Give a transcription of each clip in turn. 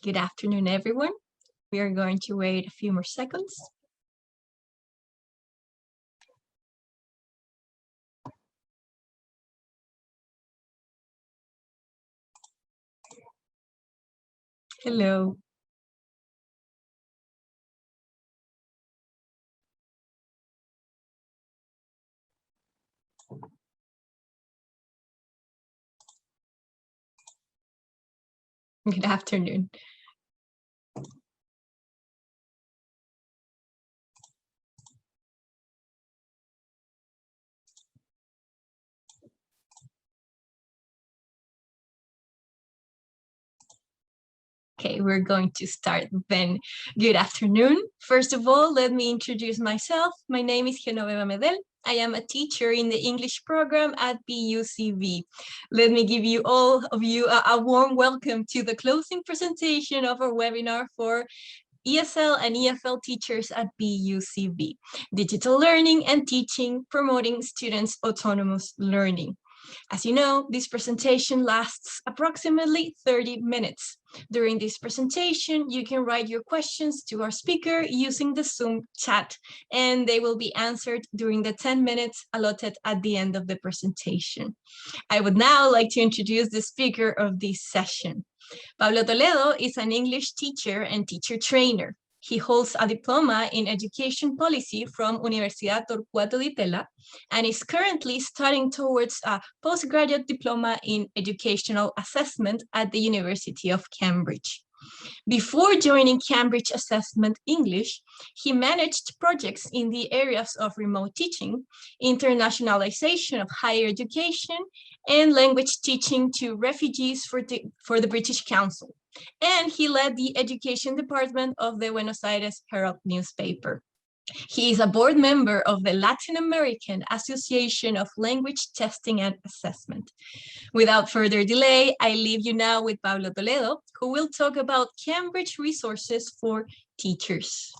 Good afternoon, everyone. We are going to wait a few more seconds. Hello. Good afternoon. Okay, we're going to start then. Good afternoon. First of all, let me introduce myself. My name is Genoveva Medel. I am a teacher in the English program at PUCV. Let me give you all of you a warm welcome to the closing presentation of our webinar for ESL and EFL teachers at PUCV, Digital Learning and Teaching, Promoting Students' Autonomous Learning. As you know, this presentation lasts approximately 30 minutes. During this presentation, you can write your questions to our speaker using the Zoom chat, and they will be answered during the 10 minutes allotted at the end of the presentation. I would now like to introduce the speaker of this session. Pablo Toledo is an English teacher and teacher trainer. He holds a diploma in education policy from Universidad Torcuato Di Tella and is currently studying towards a postgraduate diploma in educational assessment at the University of Cambridge. Before joining Cambridge Assessment English, he managed projects in the areas of remote teaching, internationalization of higher education, and language teaching to refugees for the British Council. And he led the education department of the Buenos Aires Herald newspaper. He is a board member of the Latin American Association of Language Testing and Assessment. Without further delay, I leave you now with Pablo Toledo, who will talk about Cambridge resources for teachers.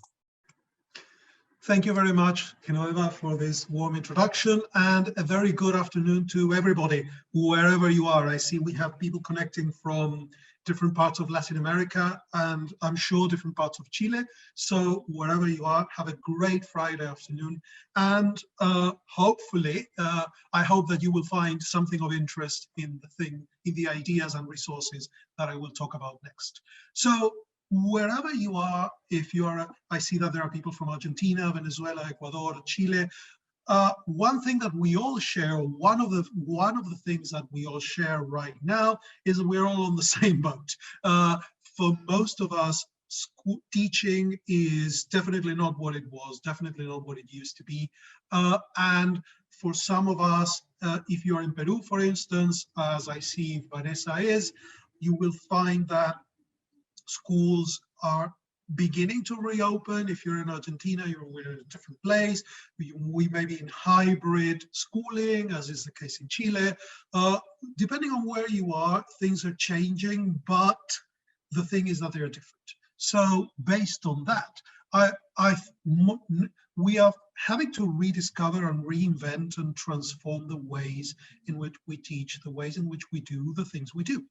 Thank you very much, Genoveva, for this warm introduction, and a very good afternoon to everybody, wherever you are. I see we have people connecting from different parts of Latin America, and I'm sure different parts of Chile. So wherever you are, have a great Friday afternoon. And hopefully, I hope that you will find something of interest in the ideas and resources that I will talk about next. So wherever you are, if you are, I see that there are people from Argentina, Venezuela, Ecuador, Chile. One thing that we all share, one of the things that we all share right now is that we're all on the same boat. For most of us, teaching is definitely not what it was, definitely not what it used to be. And for some of us, if you're in Peru, for instance, as I see Vanessa is, you will find that schools are beginning to reopen. If you're in Argentina, we're in a different place. We may be in hybrid schooling, as is the case in Chile. Depending on where you are, things are changing, but the thing is that they're different. So based on that, we are having to rediscover and reinvent and transform the ways in which we teach, the ways in which we do the things we do.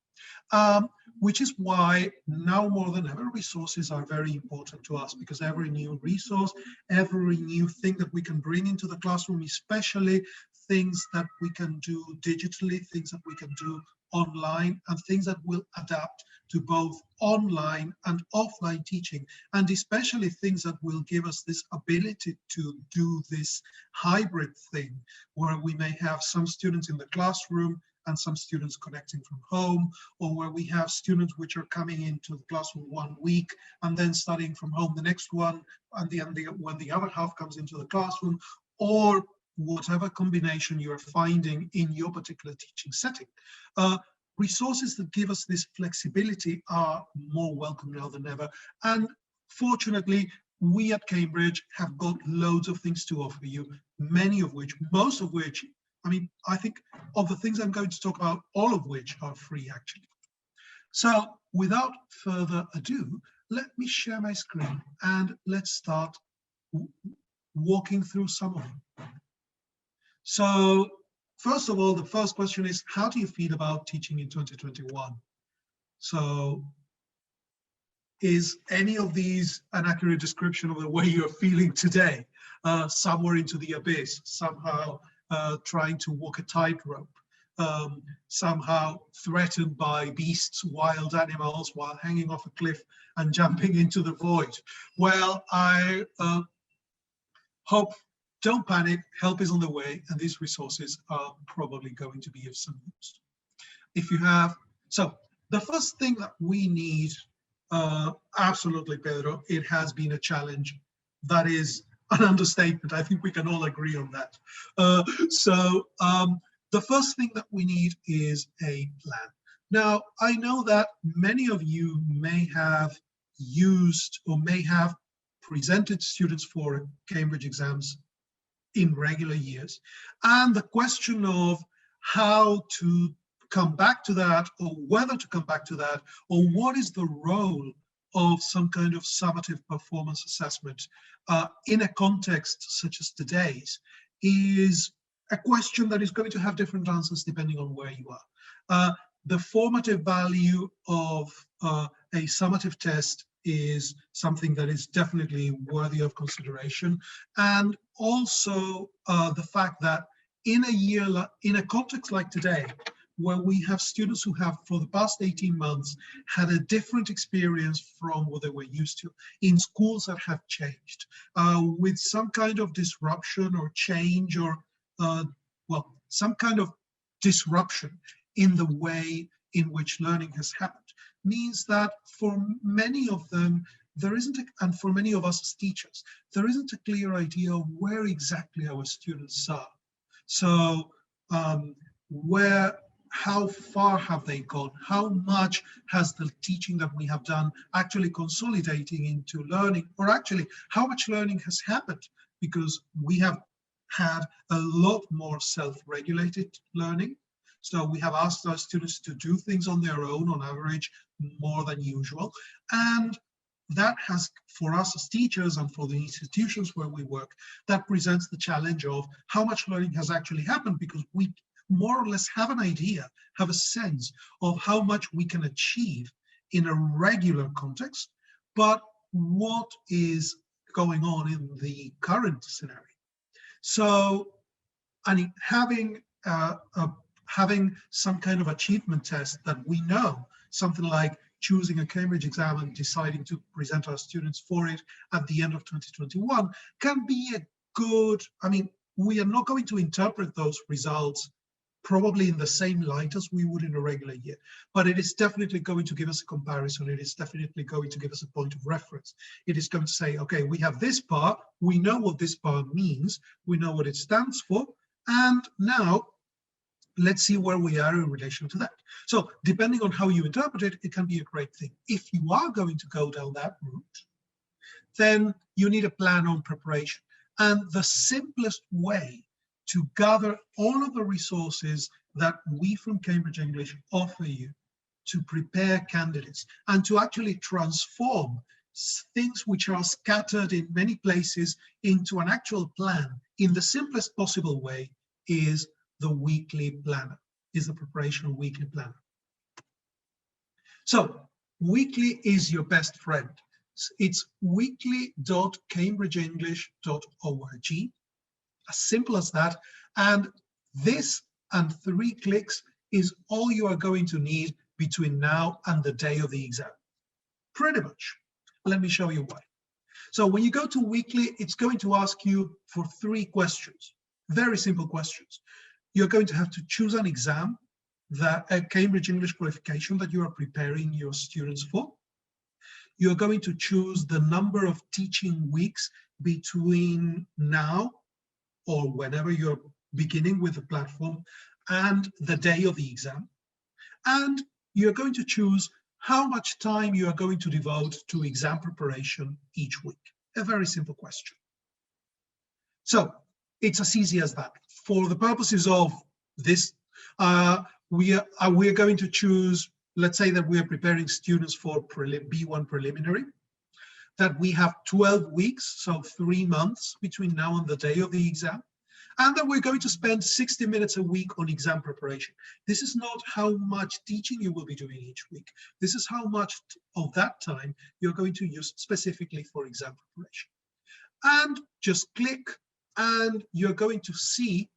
Which is why now more than ever, resources are very important to us, because every new resource, every new thing that we can bring into the classroom, especially things that we can do digitally, things that we can do online, and things that will adapt to both online and offline teaching, and especially things that will give us this ability to do this hybrid thing, where we may have some students in the classroom and some students connecting from home, or where we have students which are coming into the classroom 1 week and then studying from home the next one, and when the other half comes into the classroom, or whatever combination you're finding in your particular teaching setting. Resources that give us this flexibility are more welcome now than ever. And fortunately, we at Cambridge have got loads of things to offer you, most of which, I think of the things I'm going to talk about, all of which are free actually. So without further ado, let me share my screen and let's start walking through some of them. So first of all, the first question is, how do you feel about teaching in 2021? So is any of these an accurate description of the way you're feeling today? Somewhere into the abyss, somehow trying to walk a tightrope, somehow threatened by beasts, wild animals, while hanging off a cliff and jumping into the void. Well, I hope, don't panic, help is on the way, and these resources are probably going to be of some use. If you have, so the first thing that we need, absolutely, Pedro, it has been a challenge. That is an understatement. I think we can all agree on that. The first thing that we need is a plan. Now, I know that many of you may have used or may have presented students for Cambridge exams in regular years. And the question of how to come back to that, or whether to come back to that, or what is the role of some kind of summative performance assessment in a context such as today's, is a question that is going to have different answers depending on where you are. The formative value of a summative test is something that is definitely worthy of consideration. And also the fact that in a context like today, where we have students who have, for the past 18 months, had a different experience from what they were used to, in schools that have changed, with some kind of disruption or change, or, well, some kind of disruption in the way in which learning has happened, means that for many of them, there isn't, and for many of us as teachers, there isn't a clear idea of where exactly our students are. So how far have they gone? How much has the teaching that we have done actually consolidating into learning, or actually how much learning has happened? Because we have had a lot more self-regulated learning. So we have asked our students to do things on their own, on average, more than usual. And that has, for us as teachers and for the institutions where we work, that presents the challenge of how much learning has actually happened, because we more or less have an idea, have a sense of how much we can achieve in a regular context, but what is going on in the current scenario. So, I mean, having some kind of achievement test that we know, something like choosing a Cambridge exam and deciding to present our students for it at the end of 2021, can be a good, I mean, we are not going to interpret those results probably in the same light as we would in a regular year, but it is definitely going to give us a comparison. It is definitely going to give us a point of reference. It is going to say, okay, we have this bar, we know what this bar means, we know what it stands for, and now let's see where we are in relation to that. So depending on how you interpret it, it can be a great thing. If you are going to go down that route, then you need a plan on preparation. And the simplest way to gather all of the resources that we from Cambridge English offer you to prepare candidates and to actually transform things which are scattered in many places into an actual plan in the simplest possible way is the weekly planner, is the preparation of weekly planner. So weekly is your best friend. It's weekly.cambridgeenglish.org. As simple as that. And this and 3 clicks is all you are going to need between now and the day of the exam. Pretty much. Let me show you why. So when you go to weekly, it's going to ask you for 3 questions, very simple questions. You're going to have to choose an exam, a Cambridge English qualification that you are preparing your students for. You're going to choose the number of teaching weeks between now or whenever you're beginning with the platform and the day of the exam. And you're going to choose how much time you are going to devote to exam preparation each week. A very simple question. So it's as easy as that. For the purposes of this, we are going to choose, let's say that we are preparing students for B1 preliminary, that we have 12 weeks, so 3 months between now and the day of the exam. And then we're going to spend 60 minutes a week on exam preparation. This is not how much teaching you will be doing each week. This is how much of that time you're going to use specifically for exam preparation. And just click and you're going to see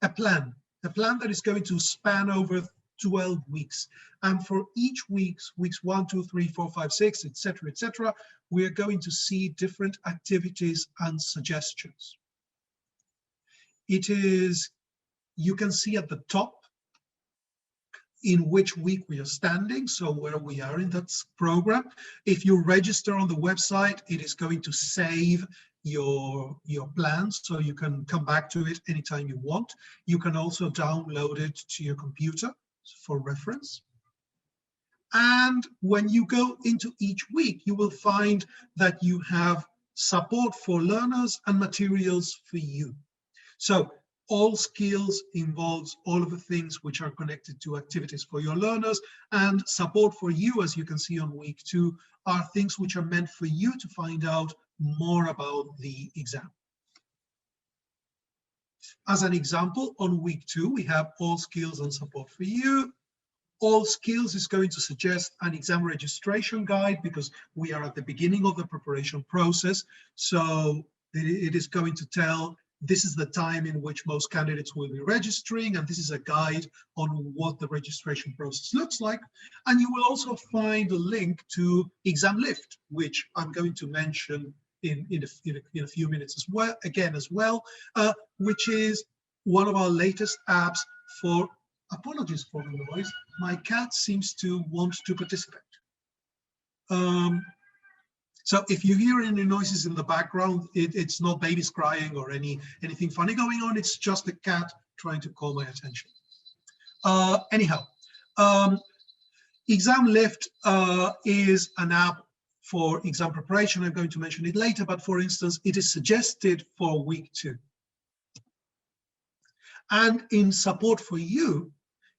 a plan that is going to span over 12 weeks. And for each weeks 1, 2, 3, 4, 5, 6, etc., we are going to see different activities and suggestions. It is, you can see at the top in which week we are standing, so where we are in that program. If you register on the website, it is going to save your plans, so you can come back to it anytime you want. You can also download it to your computer for reference. And when you go into each week, you will find that you have support for learners and materials for you. So all skills involves all of the things which are connected to activities for your learners, and support for you, as you can see on week 2, are things which are meant for you to find out more about the exam. As an example, on week 2, we have all skills and support for you. All skills is going to suggest an exam registration guide because we are at the beginning of the preparation process. So it is going to tell, this is the time in which most candidates will be registering, and this is a guide on what the registration process looks like. And you will also find a link to Examlift, which I'm going to mention in a few minutes as well, which is one of our latest apps for, apologies for the noise, my cat seems to want to participate. So if you hear any noises in the background, it's not babies crying or anything funny going on, it's just a cat trying to call my attention. Anyhow, Examlift is an app for exam preparation. I'm going to mention it later, but for instance, it is suggested for week 2. And in support for you,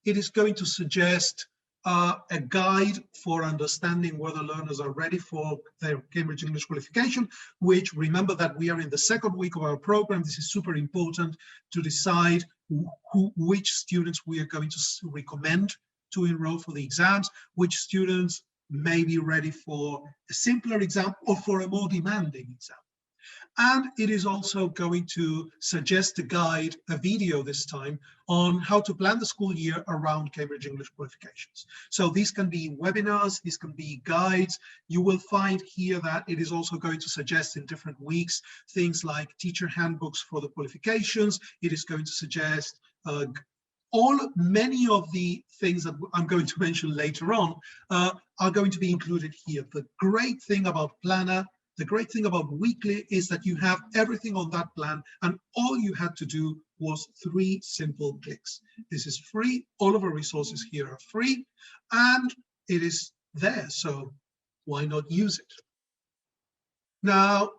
it is going to suggest a guide for understanding whether learners are ready for their Cambridge English qualification, which, remember that we are in the 2nd week of our program. This is super important to decide which students we are going to recommend to enroll for the exams, which students may be ready for a simpler exam or for a more demanding exam. And it is also going to suggest a guide, a video this time, on how to plan the school year around Cambridge English qualifications. So these can be webinars, these can be guides. You will find here that it is also going to suggest in different weeks things like teacher handbooks for the qualifications. It is going to suggest many of the things that I'm going to mention later on are going to be included here. The great thing about Planner, the great thing about Weekly is that you have everything on that plan, and all you had to do was 3 simple clicks. This is free. All of our resources here are free, and it is there. So why not use it? Now,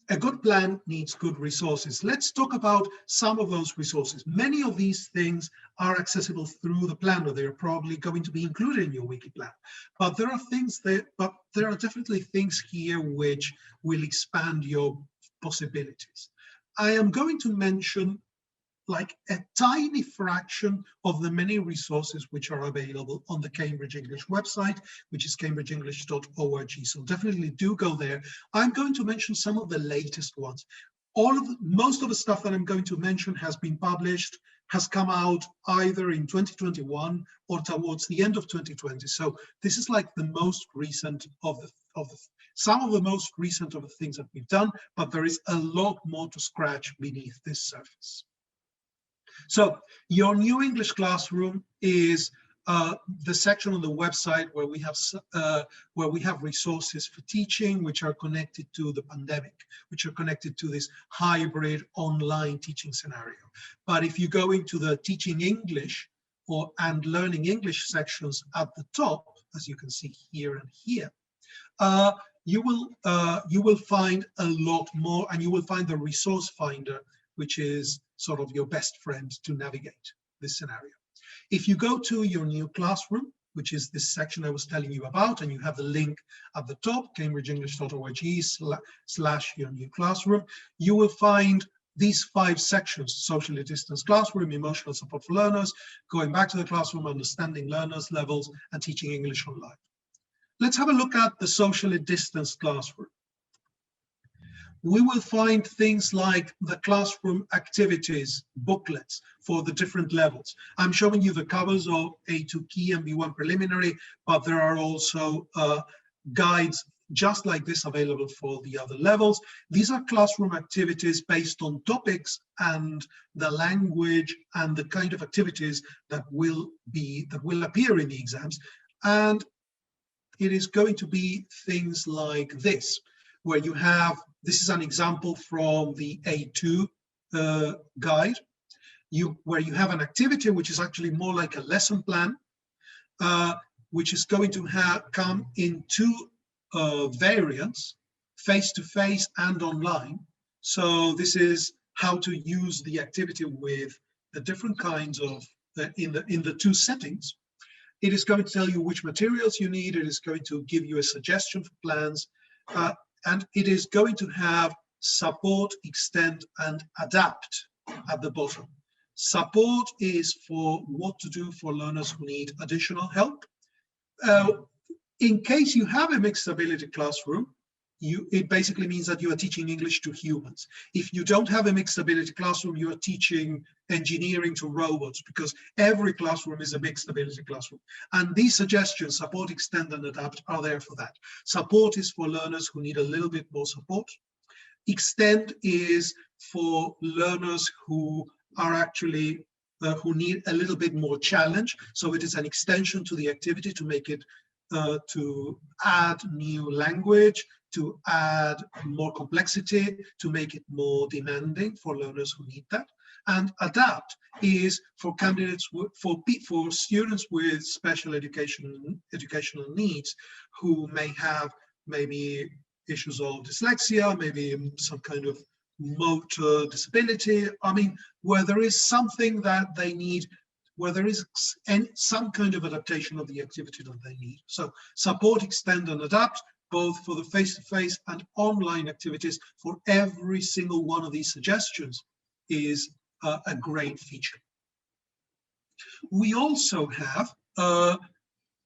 a good plan needs good resources. Let's talk about some of those resources. Many of these things are accessible through the planner. They're probably going to be included in your weekly plan. But there are definitely things here which will expand your possibilities. I am going to mention like a tiny fraction of the many resources which are available on the Cambridge English website, which is cambridgeenglish.org. So definitely do go there. I'm going to mention some of the latest ones. Most of the stuff that I'm going to mention has been published, has come out either in 2021 or towards the end of 2020. So this is like the most recent some of the most recent of the things that we've done, but there is a lot more to scratch beneath this surface. So your new English classroom is the section on the website where we have resources for teaching, which are connected to the pandemic, which are connected to this hybrid online teaching scenario. But if you go into the teaching English and learning English sections at the top, as you can see here and here, you will find a lot more, and you will find the resource finder, which is sort of your best friend to navigate this scenario. If you go to your new classroom, which is this section I was telling you about, and you have the link at the top, cambridgeenglish.org/your new classroom, you will find these 5 sections: socially distanced classroom, emotional support for learners, going back to the classroom, understanding learners' levels, and teaching English online. Let's have a look at the socially distanced classroom. We will find things like the classroom activities booklets for the different levels. I'm showing you the covers of A2 Key and B1 Preliminary, but there are also guides just like this available for the other levels. These are classroom activities based on topics and the language and the kind of activities that will appear in the exams. And it is going to be things like this, where you have, this is an example from the A2 guide, where you have an activity which is actually more like a lesson plan, which is going to come in 2 variants, face-to-face and online. So this is how to use the activity with the different kinds of, in the 2 settings. It is going to tell you which materials you need. It is going to give you a suggestion for plans. And it is going to have support, extend, and adapt at the bottom. Support is for what to do for learners who need additional help. In case you have a mixed ability classroom, it basically means that you are teaching English to humans. If you don't have a mixed ability classroom, you are teaching engineering to robots, because every classroom is a mixed ability classroom. And these suggestions, support, extend, and adapt, are there for that. Support is for learners who need a little bit more support. Extend is for learners who are actually, who need a little bit more challenge. So it is an extension to the activity to make it, to add new language, to add more complexity, to make it more demanding for learners who need that. And adapt is for candidates, for students with special educational needs who may have maybe issues of dyslexia, maybe some kind of motor disability. I mean, where there is something that they need, where there is some kind of adaptation of the activity that they need. So support, extend, and adapt, both for the face-to-face and online activities, for every single one of these suggestions is a great feature. We also have,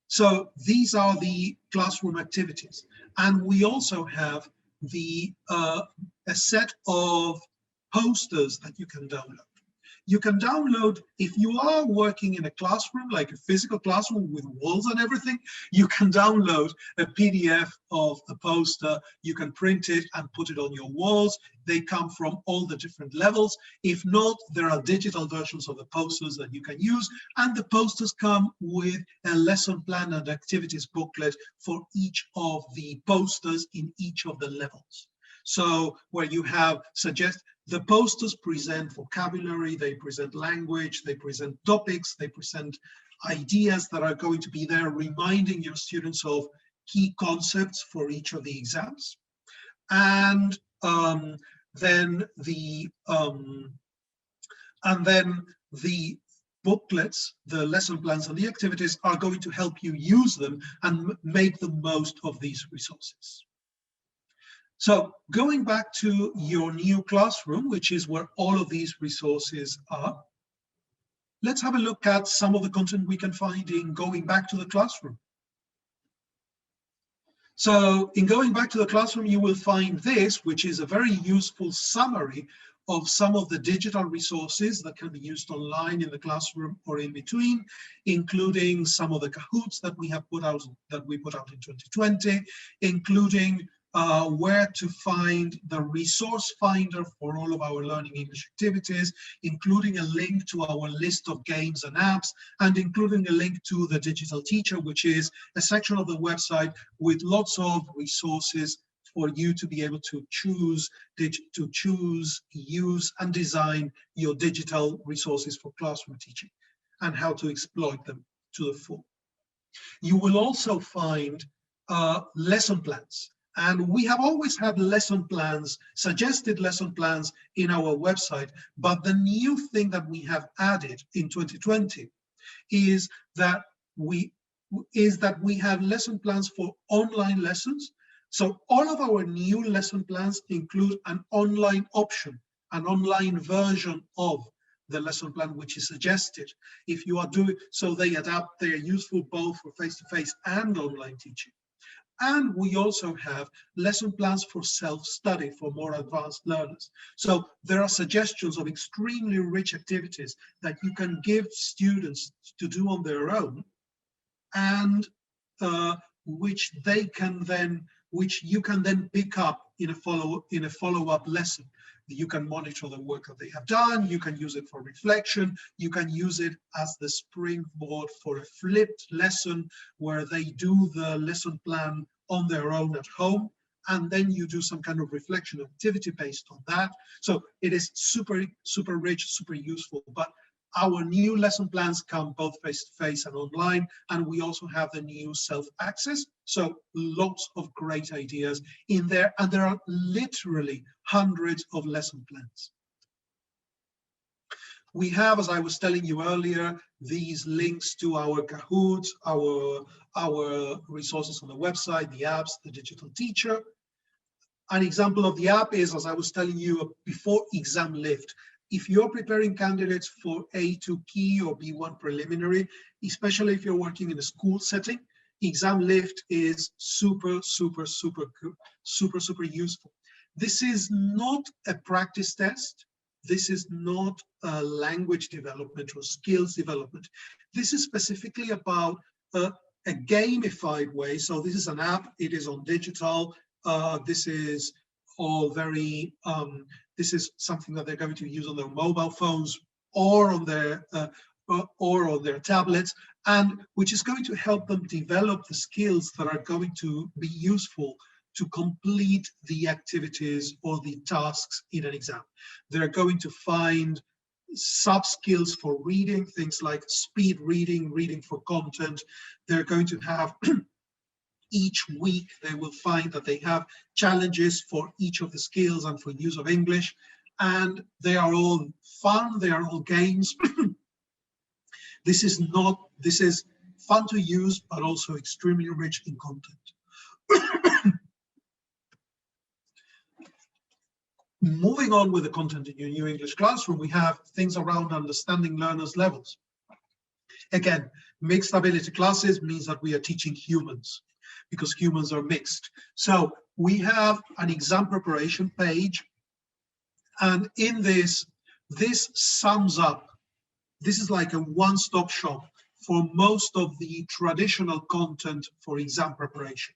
so these are the classroom activities, and we also have a set of posters that you can download. You can download, if you are working in a classroom, like a physical classroom with walls and everything, you can download a PDF of the poster. You can print it and put it on your walls. They come from all the different levels. If not, there are digital versions of the posters that you can use. And the posters come with a lesson plan and activities booklet for each of the posters in each of the levels. So where you have the posters present vocabulary, they present language, they present topics, they present ideas that are going to be there reminding your students of key concepts for each of the exams. And then the booklets, the lesson plans and the activities are going to help you use them and make the most of these resources. So going back to your new classroom, which is where all of these resources are, let's have a look at some of the content we can find in Going Back to the Classroom. So in Going Back to the Classroom, you will find this, which is a very useful summary of some of the digital resources that can be used online in the classroom or in between, including some of the Kahoots that we have put out, in 2020, including where to find the resource finder for all of our learning English activities, including a link to our list of games and apps, and including a link to the digital teacher, which is a section of the website with lots of resources for you to be able to choose, use, and design your digital resources for classroom teaching and how to exploit them to the full. You will also find lesson plans. And we have always had lesson plans, suggested lesson plans in our website. But the new thing that we have added in 2020 is that we have lesson plans for online lessons. So all of our new lesson plans include an online option. an online version of the lesson plan which is suggested. If you are doing so, they adapt, they are useful both for face-to-face and online teaching. And we also have lesson plans for self-study for more advanced learners. So there are suggestions of extremely rich activities that you can give students to do on their own, and which you can then pick up in a follow-up lesson. You can monitor the work that they have done, you can use it for reflection, you can use it as the springboard for a flipped lesson where they do the lesson plan on their own at home, and then you do some kind of reflection activity based on that. So it is super, super rich, super useful. But our new lesson plans come both face-to-face and online, and we also have the new SelfAccess. So lots of great ideas in there, and there are literally hundreds of lesson plans. We have, as I was telling you earlier, these links to our Kahoots, our resources on the website, the apps, the digital teacher. An example of the app is, as I was telling you before, Examlift. If you're preparing candidates for A2 key or B1 preliminary, especially if you're working in a school setting, Examlift is super, super, super good, super, super useful. This is not a practice test. This is not a language development or skills development. This is specifically about a gamified way. So this is an app, it is on digital. This is all very, this is something that they're going to use on their mobile phones or on their tablets, and which is going to help them develop the skills that are going to be useful to complete the activities or the tasks in an exam. They're going to find sub-skills for reading, things like speed reading, reading for content. They're going to have each week, they will find that they have challenges for each of the skills and for use of English, and they are all fun, they are all games. This is fun to use, but also extremely rich in content. Moving on with the content in your new English classroom, we have things around understanding learners' levels. Again, mixed ability classes means that we are teaching humans, because humans are mixed. So we have an exam preparation page, and in this sums up, this is like a one-stop shop for most of the traditional content for exam preparation.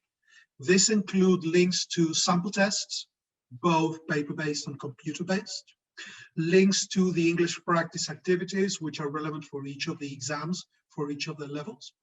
This includes links to sample tests, both paper-based and computer-based, links to the English practice activities, which are relevant for each of the exams, for each of the levels.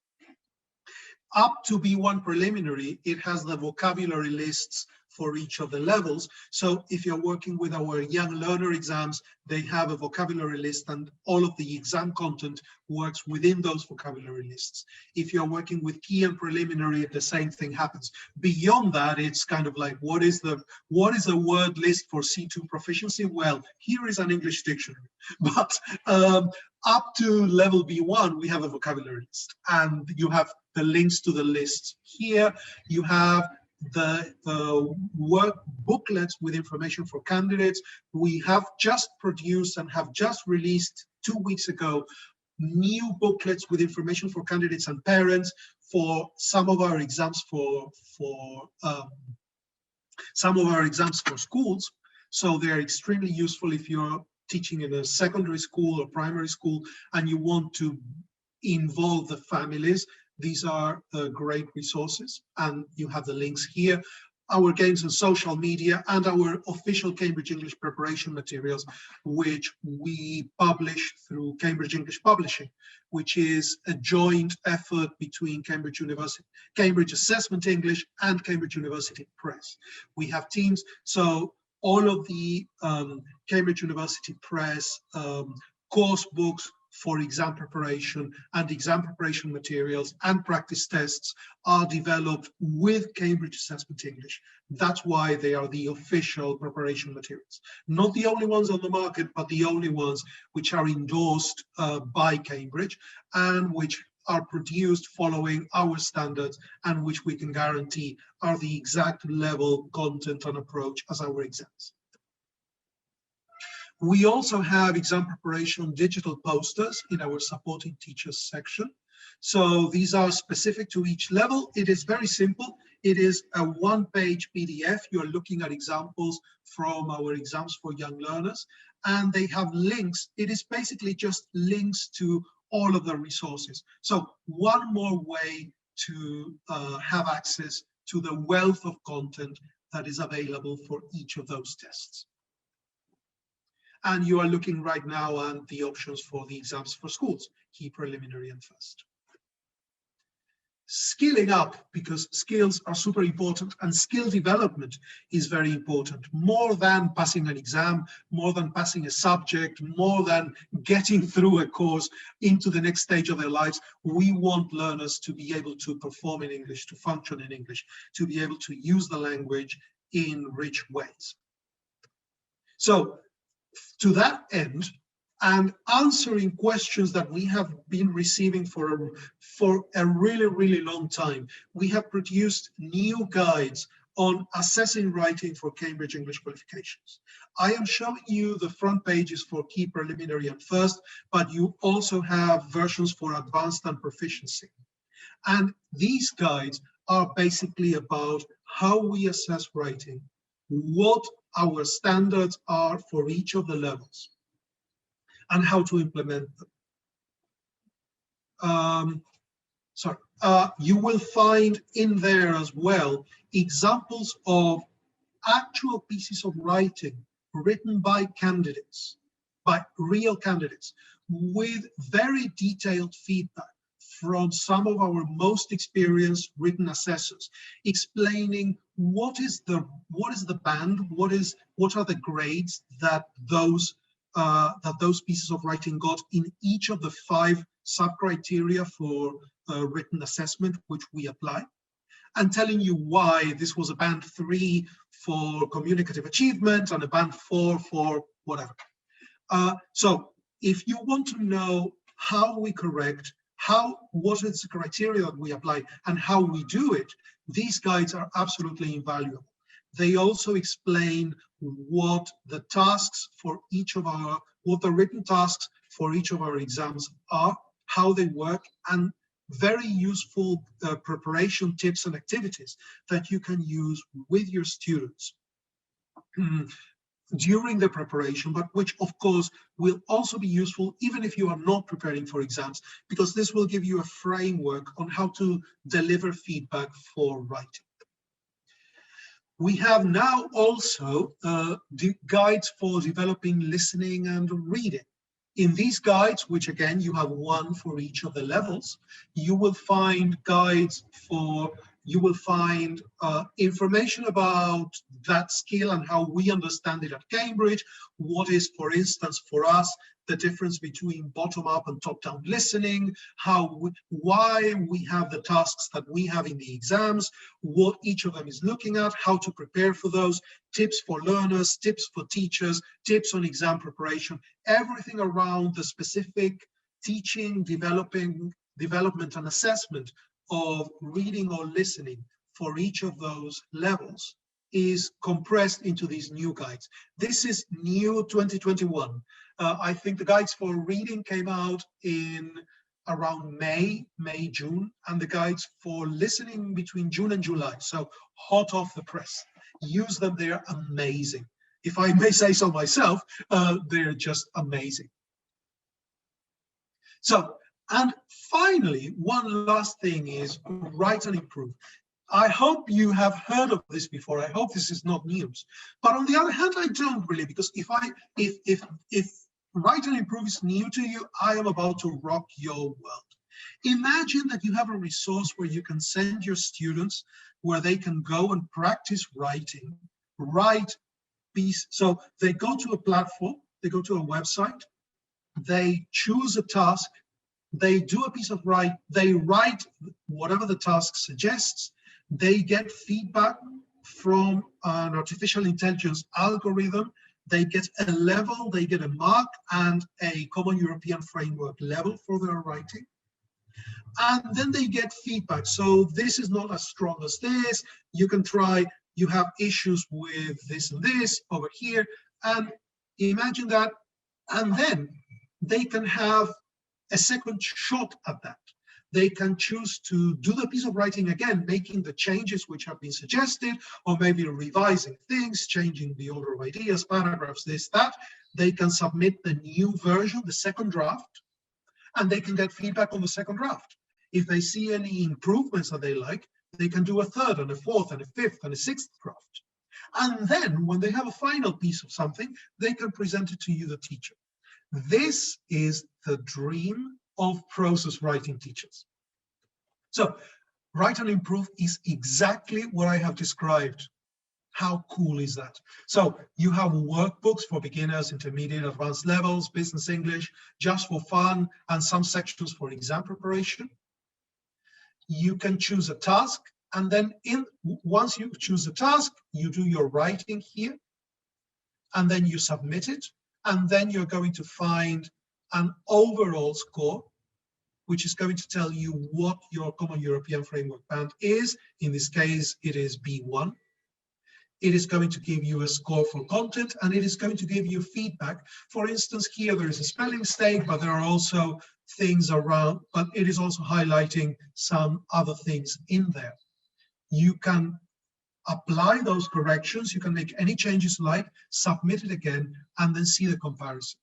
Up to B1 preliminary, it has the vocabulary lists for each of the levels. So if you're working with our young learner exams, they have a vocabulary list, and all of the exam content works within those vocabulary lists. If you're working with key and preliminary, the same thing happens. Beyond that, it's kind of like, what is the word list for C2 proficiency? Well, here is an English dictionary. But up to level B1, we have a vocabulary list, and you have the links to the lists here. You have the work booklets with information for candidates. We have just produced and have just released 2 weeks ago new booklets with information for candidates and parents for some of our exams for schools. So they're extremely useful if you're teaching in a secondary school or primary school and you want to involve the families. These are great resources, and you have the links here. Our games and social media and our official Cambridge English preparation materials, which we publish through Cambridge English Publishing, which is a joint effort between Cambridge University, Cambridge Assessment English, and Cambridge University Press. We have teams, so all of the Cambridge University Press course books for exam preparation and exam preparation materials and practice tests are developed with Cambridge Assessment English. That's why they are the official preparation materials. Not the only ones on the market, but the only ones which are endorsed by Cambridge and which are produced following our standards and which we can guarantee are the exact level, content, and approach as our exams. We also have exam preparation digital posters in our supporting teachers section. So these are specific to each level. It is very simple. It is a one-page PDF. You're looking at examples from our exams for young learners, and they have links. It is basically just links to all of the resources. So one more way to have access to the wealth of content that is available for each of those tests. And you are looking right now at the options for the exams for schools, key, preliminary, and first. Skilling up, because skills are super important and skill development is very important. More than passing an exam, more than passing a subject, more than getting through a course into the next stage of their lives, we want learners to be able to perform in English, to function in English, to be able to use the language in rich ways. So to that end, and answering questions that we have been receiving for a really, really long time, we have produced new guides on assessing writing for Cambridge English qualifications. I am showing you the front pages for key, preliminary, and first, but you also have versions for advanced and proficiency. And these guides are basically about how we assess writing, what our standards are for each of the levels, and how to implement them. You will find in there as well examples of actual pieces of writing written by candidates, by real candidates, with very detailed feedback from some of our most experienced written assessors, explaining what is the band, what are the grades that those pieces of writing got in each of the 5 sub-criteria for written assessment, which we apply, and telling you why this was a band 3 for communicative achievement and a band 4 for whatever. So if you want to know how we correct, what is the criteria that we apply and how we do it, these guides are absolutely invaluable. They also explain what the tasks for each of what the written tasks for each of our exams are, how they work, and very useful preparation tips and activities that you can use with your students during the preparation, but which of course will also be useful even if you are not preparing for exams, because this will give you a framework on how to deliver feedback for writing. We have now also guides for developing listening and reading. In these guides, which again, you have one for each of the levels, you will find guides for, you will find information about that skill and how we understand it at Cambridge. What is, for instance, for us, the difference between bottom-up and top-down listening, why we have the tasks that we have in the exams, what each of them is looking at, how to prepare for those, tips for learners, tips for teachers, tips on exam preparation, everything around the specific teaching, development and assessment of reading or listening for each of those levels is compressed into these new guides. This is new 2021. I think the guides for reading came out in around May, June, and the guides for listening between June and July. So hot off the press. Use them, they're amazing. If I may say so myself, they're just amazing. So, and finally, one last thing is write and improve. I hope you have heard of this before. I hope this is not news. But on the other hand, I don't really, because if write and improve is new to you, I am about to rock your world. Imagine that you have a resource where you can send your students where they can go and practice writing, so they go to a platform, they go to a website, they choose a task, they do a piece of writing, they write whatever the task suggests, they get feedback from an artificial intelligence algorithm, they get a level, they get a mark and a common European framework level for their writing. And then they get feedback. So this is not as strong as this. You can try, you have issues with this and this over here. And Imagine that, and then they can have a second shot at that. They can choose to do the piece of writing again, making the changes which have been suggested, or maybe revising things, changing the order of ideas, paragraphs, this, that. They can submit the new version, the second draft, and they can get feedback on the second draft. If they see any improvements that they like, they can do a third and a fourth and a fifth and a sixth draft. And then when they have a final piece of something, they can present it to you, the teacher. This is the dream of process writing teachers. So Write and Improve is exactly what I have described. How cool is that? So you have workbooks for beginners, intermediate, advanced levels, business English, just for fun, and some sections for exam preparation. You can choose a task, and then once you choose a task, you do your writing here, and then you submit it, and then you're going to find an overall score, which is going to tell you what your Common European Framework band is. In this case, it is B1. It is going to give you a score for content, and it is going to give you feedback. For instance, here there is a spelling mistake, but there are also things around, but it is also highlighting some other things in there. You can apply those corrections, you can make any changes you like, submit it again, and then see the comparison.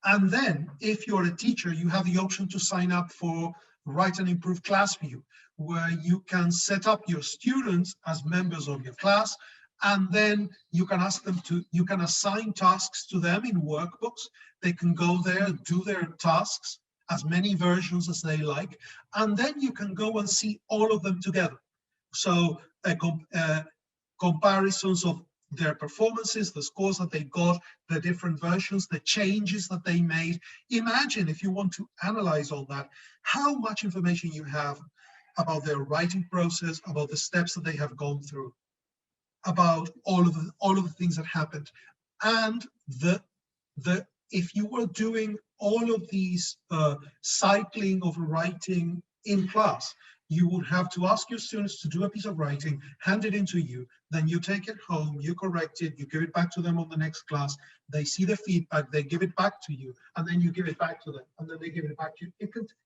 And then, if you're a teacher, you have the option to sign up for Write and Improve Class View, where you can set up your students as members of your class, and then you can ask them to, you can assign tasks to them in workbooks. They can go there, do their tasks, as many versions as they like, and then you can go and see all of them together. So comparisons of their performances, the scores that they got, the different versions, the changes that they made. Imagine if you want to analyze all that, how much information you have about their writing process, about the steps that they have gone through, about all of the things that happened. And if you were doing all of these cycling of writing in class, you would have to ask your students to do a piece of writing, hand it into you, then you take it home, you correct it, you give it back to them on the next class, they see the feedback, they give it back to you, and then you give it back to them, and then they give it back to you.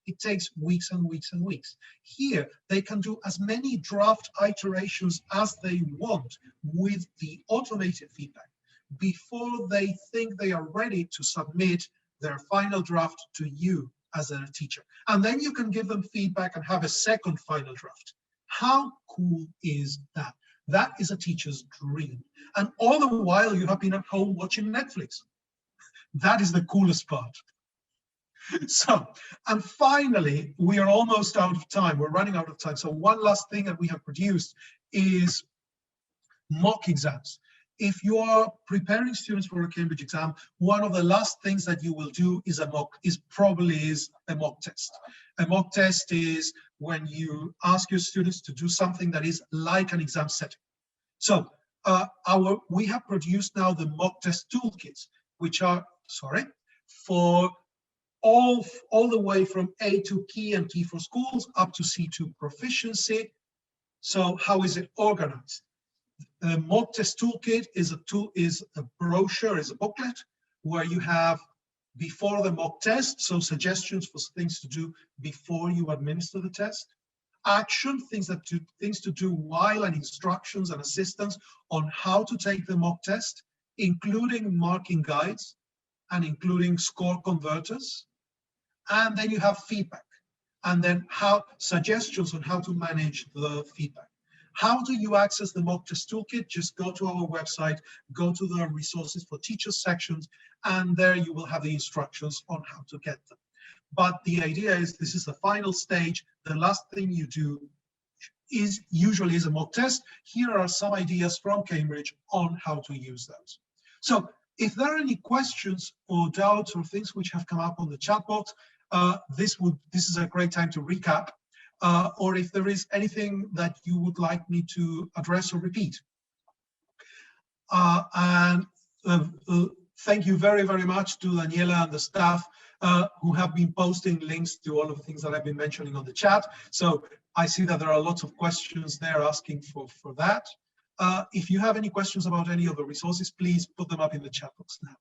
It takes weeks and weeks and weeks. Here, they can do as many draft iterations as they want with the automated feedback before they think they are ready to submit their final draft to you as a teacher. And then you can give them feedback and have a second final draft. How cool is that? That is a teacher's dream. And all the while you have been at home watching Netflix. That is the coolest part. So, and finally, we are almost out of time. We're running out of time. So one last thing that we have produced is mock exams. If you are preparing students for a Cambridge exam, one of the last things that you will do is probably a mock test. A mock test is when you ask your students to do something that is like an exam setting. So we have produced now the mock test toolkits, which are, for all the way from A2 Key and Key for Schools up to C2 Proficiency. So how is it organized? The mock test toolkit is a brochure, is a booklet where you have before the mock test, so suggestions for things to do before you administer the test, action, things to do while, and instructions and assistance on how to take the mock test, including marking guides and including score converters. And then you have feedback, and then suggestions on how to manage the feedback. How do you access the mock test toolkit? Just go to our website, go to the resources for teachers sections, and there you will have the instructions on how to get them. But the idea is this is the final stage. The last thing you do is usually a mock test. Here are some ideas from Cambridge on how to use those. So if there are any questions or doubts or things which have come up on the chat box, this is a great time to recap. Or if there is anything that you would like me to address or repeat. Thank you very, very much to Daniela and the staff who have been posting links to all of the things that I've been mentioning on the chat. So I see that there are lots of questions there asking for that. If you have any questions about any of the resources, please put them up in the chat box now.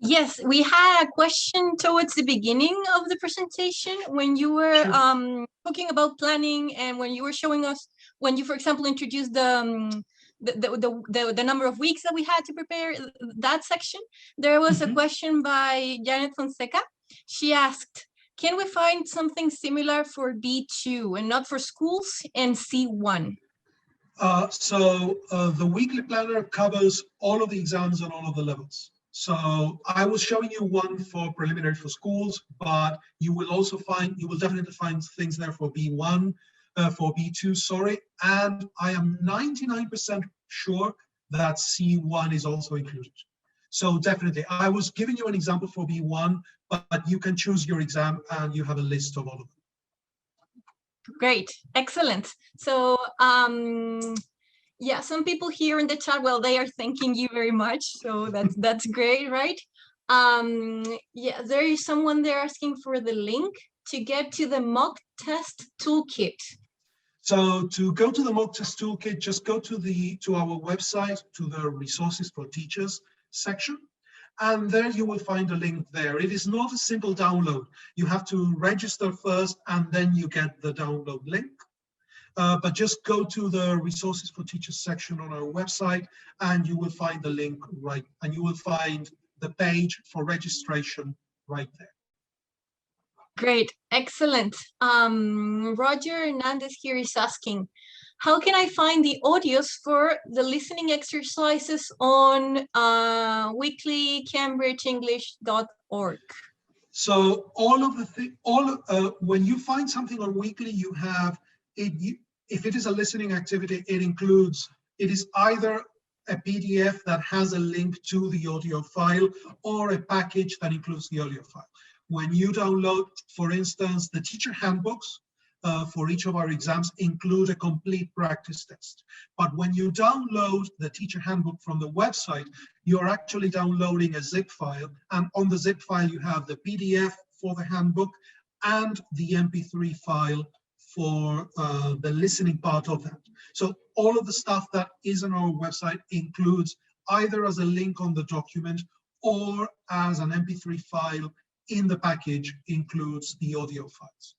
Yes, we had a question towards the beginning of the presentation when you were talking about planning, and when you were showing us, when you, for example, introduced the number of weeks that we had to prepare that section. There was a question by Janet Fonseca. She asked, can we find something similar for B2 and not for schools and C1? The weekly planner covers all of the exams and all of the levels. So I was showing you one for preliminary for schools, but you will also find, you will definitely find things there for B1, for B2, sorry, and I am 99% sure that C1 is also included. So definitely, I was giving you an example for B1, but you can choose your exam and you have a list of all of them. Great, excellent. So yeah, some people here in the chat, well, they are thanking you very much. So that's great, right? Yeah, there is someone there asking for the link to get to the mock test toolkit. So to go to the mock test toolkit, just go to our website, to the resources for teachers section, and there you will find a link there. It is not a simple download. You have to register first and then you get the download link. But just go to the resources for teachers section on our website and you will find the link right, and you will find the page for registration right there. Great, excellent. Roger Hernandez here is asking, how can I find the audios for the listening exercises on weeklycambridgeenglish.org? So when you find something on Weekly, you have it. If it is a listening activity, it is either a PDF that has a link to the audio file or a package that includes the audio file. When you download, for instance, the teacher handbooks for each of our exams include a complete practice test. But when you download the teacher handbook from the website, you're actually downloading a zip file, and on the zip file you have the PDF for the handbook and the MP3 file for the listening part of that. So all of the stuff that is on our website includes either as a link on the document or as an MP3 file in the package includes the audio files.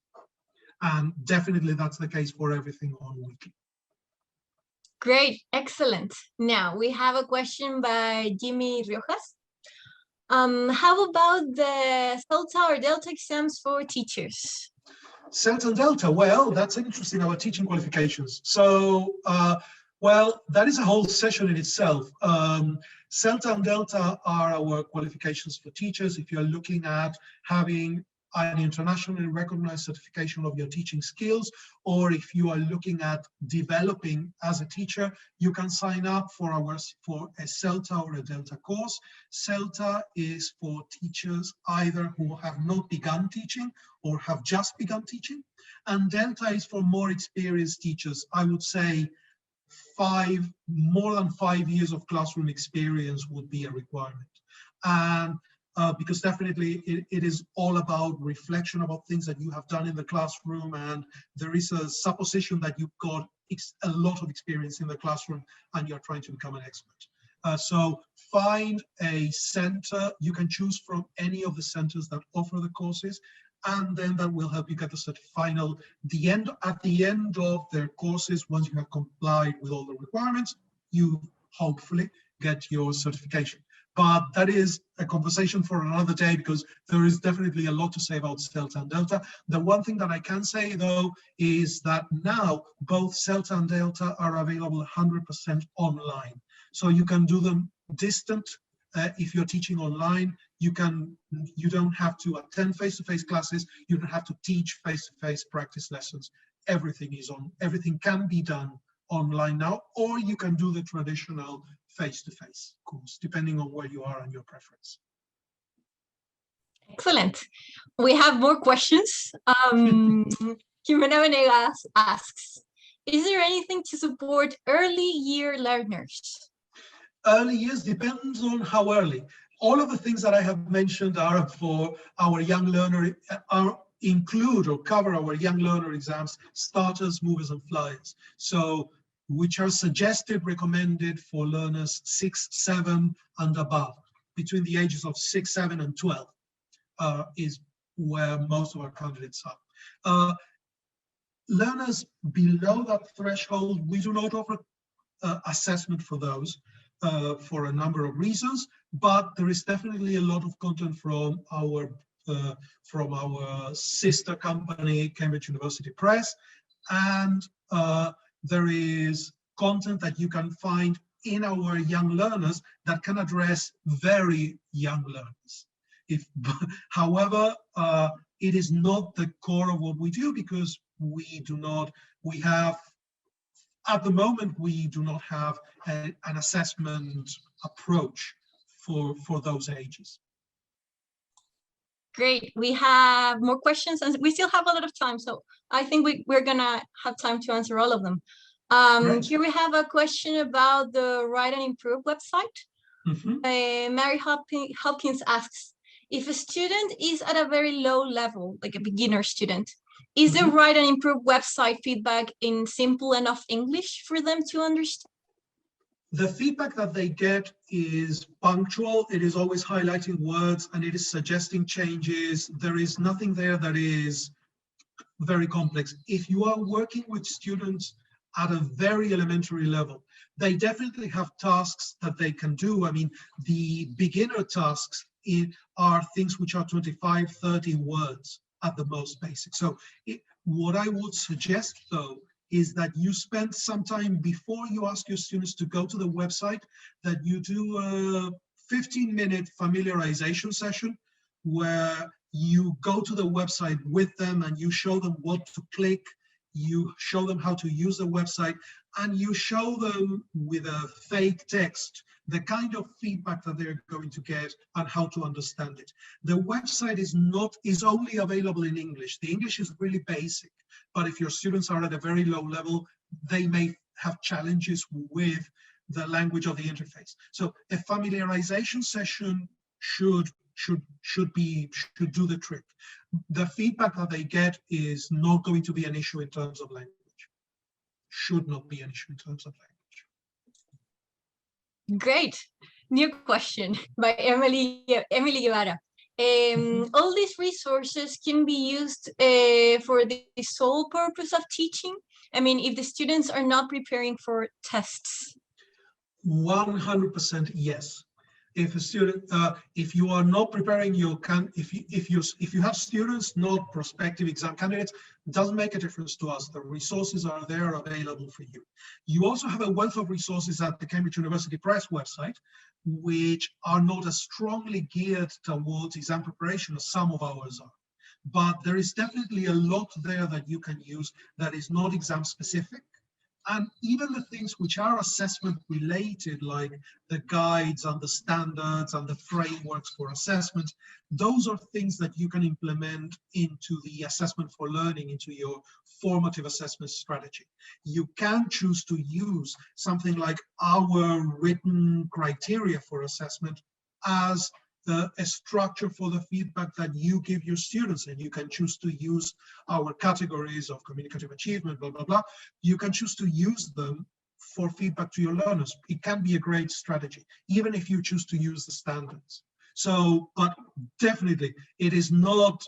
And definitely that's the case for everything on Weekly. Great, excellent. Now we have a question by Jimmy Riojas. How about the CELTA or Delta exams for teachers? CELTA and Delta, well, that's interesting, our teaching qualifications. So, well, that is a whole session in itself. CELTA and Delta are our qualifications for teachers. If you're looking at having an internationally recognized certification of your teaching skills, or if you are looking at developing as a teacher, you can sign up for a CELTA or a Delta course. CELTA is for teachers either who have not begun teaching or have just begun teaching, and Delta is for more experienced teachers. I would say more than 5 years of classroom experience would be a requirement. And because definitely it is all about reflection about things that you have done in the classroom, and there is a supposition that you've got a lot of experience in the classroom and you're trying to become an expert. So find a center. You can choose from any of the centers that offer the courses, and then that will help you get the at the end of their courses. Once you have complied with all the requirements, you hopefully get your certification. But that is a conversation for another day, because there is definitely a lot to say about CELTA and Delta. The one thing that I can say, though, is that now both CELTA and Delta are available 100% online. So you can do them distant. If you're teaching online, you don't have to attend face-to-face classes. You don't have to teach face-to-face practice lessons. Everything can be done online now, or you can do the traditional face-to-face course, depending on where you are and your preference. Excellent. We have more questions. Jimena Venegas asks, is there anything to support early year learners? Early years depends on how early. All of the things that I have mentioned are for our young learner, include or cover our young learner exams, starters, movers and flyers. So which are suggested, recommended for learners 6, 7 and above. Between the ages of 6, 7 and 12 is where most of our candidates are. Learners below that threshold, we do not offer assessment for those for a number of reasons, but there is definitely a lot of content from our sister company, Cambridge University Press, and there is content that you can find in our young learners that can address very young learners. However, it is not the core of what we do, because at the moment, we do not have an assessment approach for those ages. Great. We have more questions, and we still have a lot of time, so I think we're gonna have time to answer all of them. Here we have a question about the Write and Improve website. Mary Hopkins asks, if a student is at a very low level, like a beginner student, is the Write and Improve website feedback in simple enough English for them to understand? The feedback that they get is punctual. It is always highlighting words, and it is suggesting changes. There is nothing there that is very complex. If you are working with students at a very elementary level, they definitely have tasks that they can do. I mean, the beginner tasks are things which are 25, 30 words at the most basic. So what I would suggest, though, is that you spend some time before you ask your students to go to the website, that you do a 15-minute familiarization session where you go to the website with them and you show them what to click, you show them how to use the website, and you show them with a fake text the kind of feedback that they're going to get and how to understand it. The website is only available in English. The English is really basic, but if your students are at a very low level, they may have challenges with the language of the interface. So a familiarization session should do the trick. The feedback that they get is not going to be an issue in terms of language. Should not be an issue in terms of language. Great. New question by Emily Guevara. All these resources can be used for the sole purpose of teaching? I mean, if the students are not preparing for tests? 100% yes. If a student, if you are not preparing if you have students, not prospective exam candidates, it doesn't make a difference to us. The resources are there available for you. You also have a wealth of resources at the Cambridge University Press website, which are not as strongly geared towards exam preparation as some of ours are. But there is definitely a lot there that you can use that is not exam specific. And even the things which are assessment related, like the guides and the standards and the frameworks for assessment, those are things that you can implement into the assessment for learning, into your formative assessment strategy. You can choose to use something like our written criteria for assessment as a structure for the feedback that you give your students, and you can choose to use our categories of communicative achievement, blah, blah, blah. You can choose to use them for feedback to your learners. It can be a great strategy, even if you choose to use the standards. So, but definitely it is not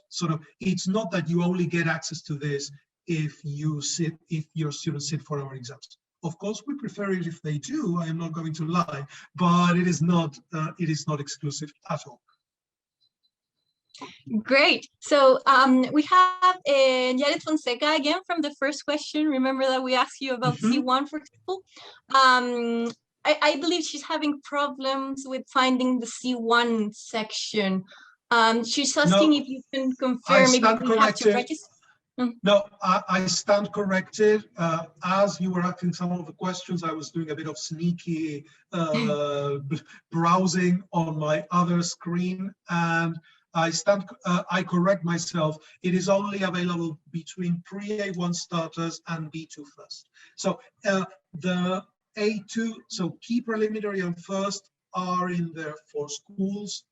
it's not that you only get access to this if your students sit for our exams. Of course, we prefer it if they do. I am not going to lie, but it is not exclusive at all. Great. So we have Yaret Fonseca again from the first question. Remember that we asked you about C1, for example. I believe she's having problems with finding the C1 section. She's asking if you can confirm if you have to register. No, I stand corrected. As you were asking some of the questions, I was doing a bit of sneaky browsing on my other screen, and I correct myself. It is only available between pre-A1 starters and B2 first. So the A2, so key, preliminary, and first are in there for schools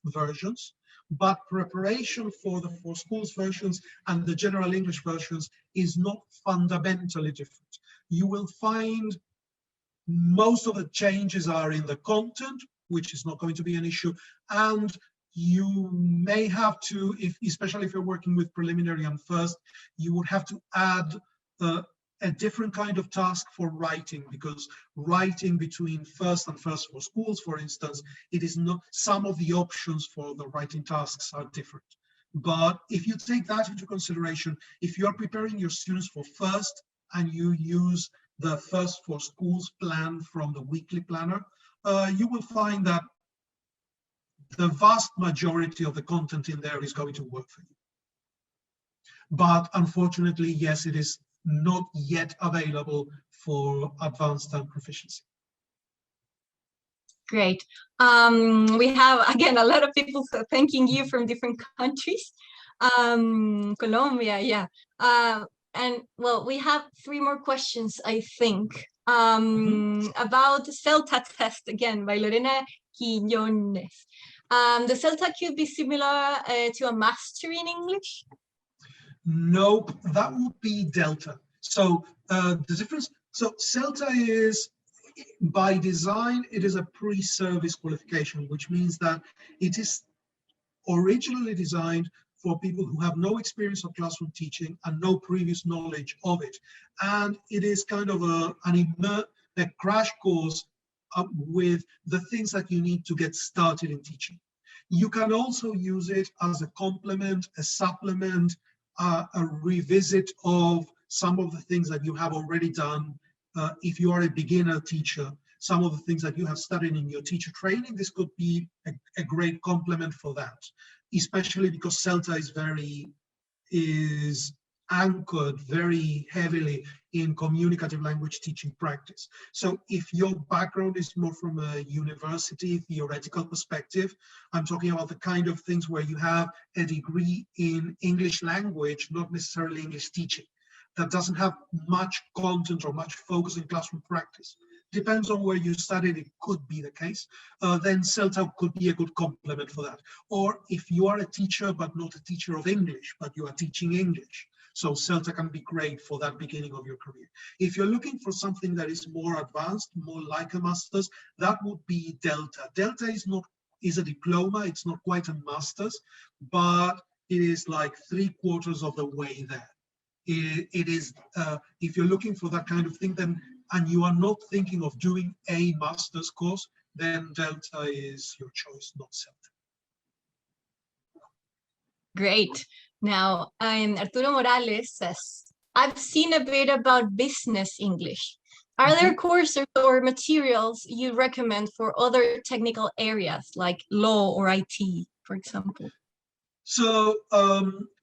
versions. But preparation for the for schools versions and the general English versions is not fundamentally different. you will find most of the changes are in the content, which is not going to be an issue. And you may have to, especially if you're working with preliminary and first, you would have to add a different kind of task for writing, because writing between first and first for schools, for instance, it is not, some of the options for the writing tasks are different. But if you take that into consideration, if you're preparing your students for first and you use the first for schools plan from the weekly planner, you will find that the vast majority of the content in there is going to work for you. But unfortunately, yes, it is not yet available for advanced and proficiency. Great. We have, again, a lot of people thanking you from different countries. Colombia, yeah. And well, we have 3 more questions, I think, about the CELTA test, again, by Lorena Quiñones. The CELTA could be similar to a master in English? Nope, that would be Delta. So the difference, so CELTA is, by design, it is a pre-service qualification, which means that it is originally designed for people who have no experience of classroom teaching and no previous knowledge of it. And it is kind of a crash course with the things that you need to get started in teaching. You can also use it as a complement, a supplement, a revisit of some of the things that you have already done. If you are a beginner teacher, some of the things that you have studied in your teacher training, this could be a great complement for that, especially because CELTA is anchored very heavily in communicative language teaching practice. So if your background is more from a university theoretical perspective, I'm talking about the kind of things where you have a degree in English language, not necessarily English teaching, that doesn't have much content or much focus in classroom practice. Depends on where you studied, it could be the case. Then CELTA could be a good complement for that. Or if you are a teacher, but not a teacher of English, but you are teaching English, so CELTA can be great for that beginning of your career. If you're looking for something that is more advanced, more like a master's, that would be Delta. Delta is a diploma, it's not quite a master's, but it is like 3/4 of the way there. It is, if you're looking for that kind of thing, then, and you are not thinking of doing a master's course, then Delta is your choice, not CELTA. Great. Now, Arturo Morales says, I've seen a bit about business English. Are there courses or materials you recommend for other technical areas like law or IT, for example? So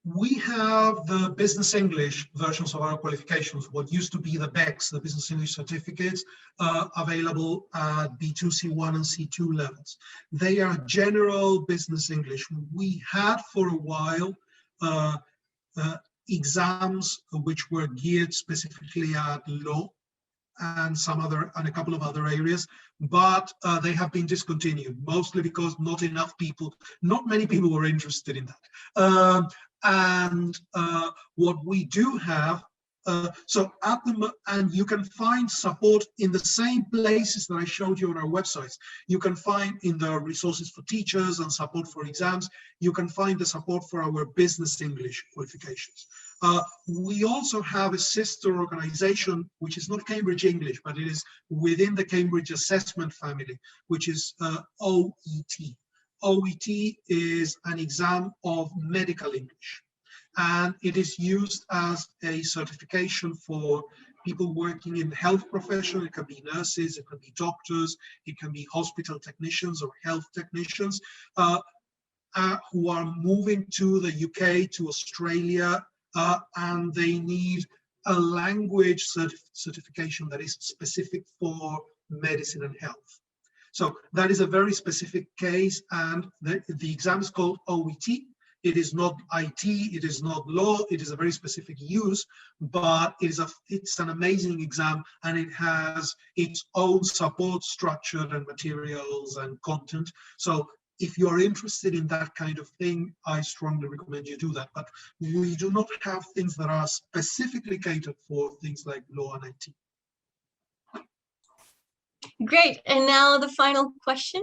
we have the business English versions of our qualifications, what used to be the BECS, the business English certificates, available at B2, C1 and C2 levels. They are general business English. We had for a while exams which were geared specifically at law and a couple of other areas, but they have been discontinued, mostly because not many people were interested in that. What we do have, and you can find support in the same places that I showed you on our websites. You can find in the resources for teachers and support for exams, you can find the support for our business English qualifications. We also have a sister organization, which is not Cambridge English, but it is within the Cambridge assessment family, which is OET. OET is an exam of medical English, and it is used as a certification for people working in the health profession. It can be nurses, it can be doctors, it can be hospital technicians or health technicians who are moving to the UK, to Australia, and they need a language certification that is specific for medicine and health. So that is a very specific case, and the exam is called OET. It is not IT, it is not law, it is a very specific use, but it's an amazing exam, and it has its own support structure and materials and content. So if you are interested in that kind of thing, I strongly recommend you do that. But we do not have things that are specifically catered for things like law and IT. Great. And now the final question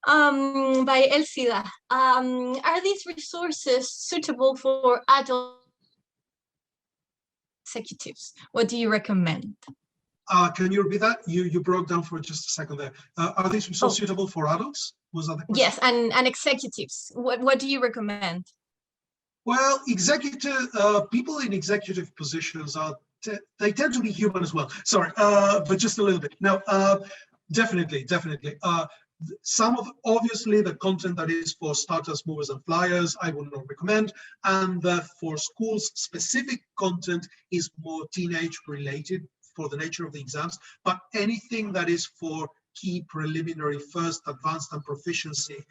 by Elcida. Are these resources suitable for adult executives? What do you recommend? Can you repeat that? You broke down for just a second there. Are these resources suitable for adults? Was that the question? Yes, and executives. What do you recommend? Well, people in executive positions they tend to be human as well. Sorry, but just a little bit. Now, definitely. Obviously the content that is for starters, movers, and flyers, I would not recommend, and that for schools specific content is more teenage related for the nature of the exams. But anything that is for key preliminary, first, advanced, and proficiency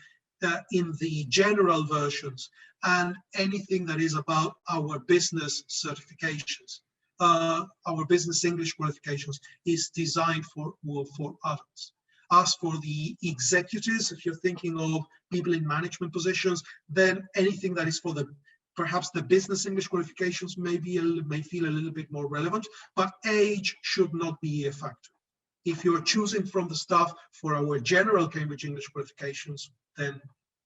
in the general versions, and anything that is about our business certifications, our business English qualifications, is designed for adults. As for the executives, if you're thinking of people in management positions, then anything that is for perhaps the business English qualifications may feel a little bit more relevant, but age should not be a factor. If you're choosing from the stuff for our general Cambridge English qualifications, then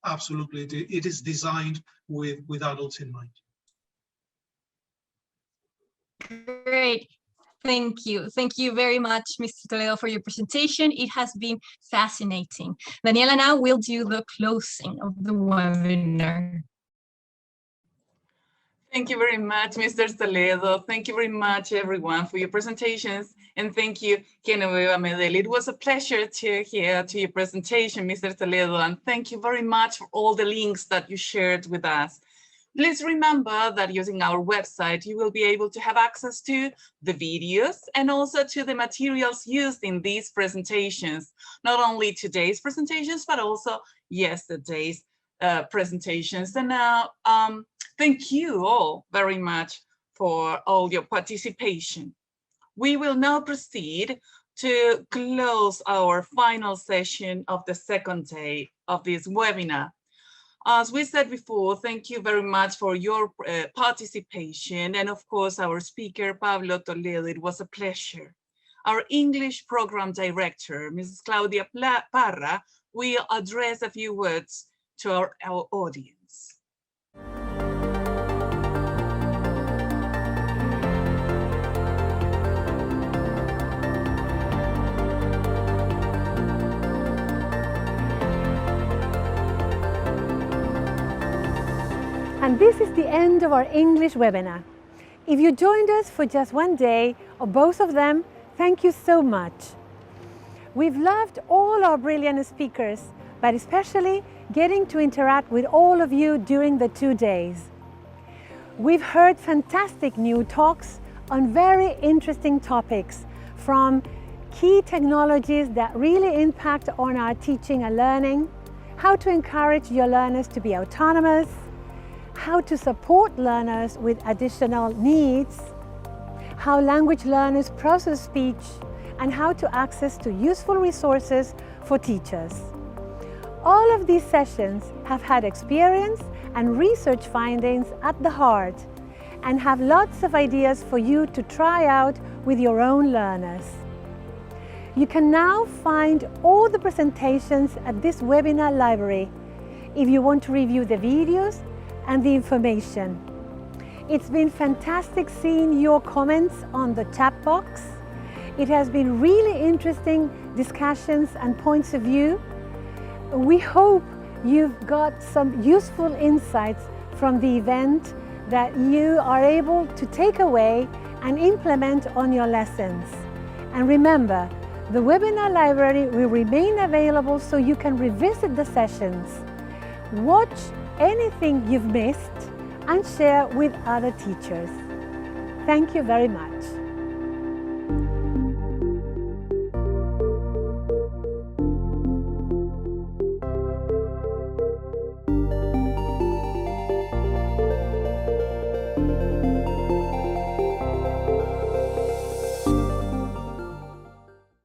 absolutely it is designed with adults in mind. Great. Thank you. Thank you very much, Mr. Toledo, for your presentation. It has been fascinating. Daniela now will do the closing of the webinar. Thank you very much, Mr. Toledo. Thank you very much, everyone, for your presentations. And thank you, Genoveva Medel. It was a pleasure to hear your presentation, Mr. Toledo. And thank you very much for all the links that you shared with us. Please remember that using our website, you will be able to have access to the videos and also to the materials used in these presentations, not only today's presentations, but also yesterday's presentations. And now, thank you all very much for all your participation. We will now proceed to close our final session of the second day of this webinar. As we said before, thank you very much for your participation. And of course, our speaker, Pablo Toledo, it was a pleasure. Our English program director, Mrs. Claudia Parra, will address a few words to our audience. And this is the end of our English webinar. If you joined us for just one day or both of them, thank you so much. We've loved all our brilliant speakers, but especially getting to interact with all of you during the 2 days. We've heard fantastic new talks on very interesting topics, from key technologies that really impact on our teaching and learning, how to encourage your learners to be autonomous, how to support learners with additional needs, how language learners process speech, and how to access to useful resources for teachers. All of these sessions have had experience and research findings at the heart and have lots of ideas for you to try out with your own learners. You can now find all the presentations at this webinar library if you want to review the videos and the information. It's been fantastic seeing your comments on the chat box. It has been really interesting discussions and points of view. We hope you've got some useful insights from the event that you are able to take away and implement on your lessons. And remember, the webinar library will remain available so you can revisit the sessions, watch anything you've missed, and share with other teachers. Thank you very much.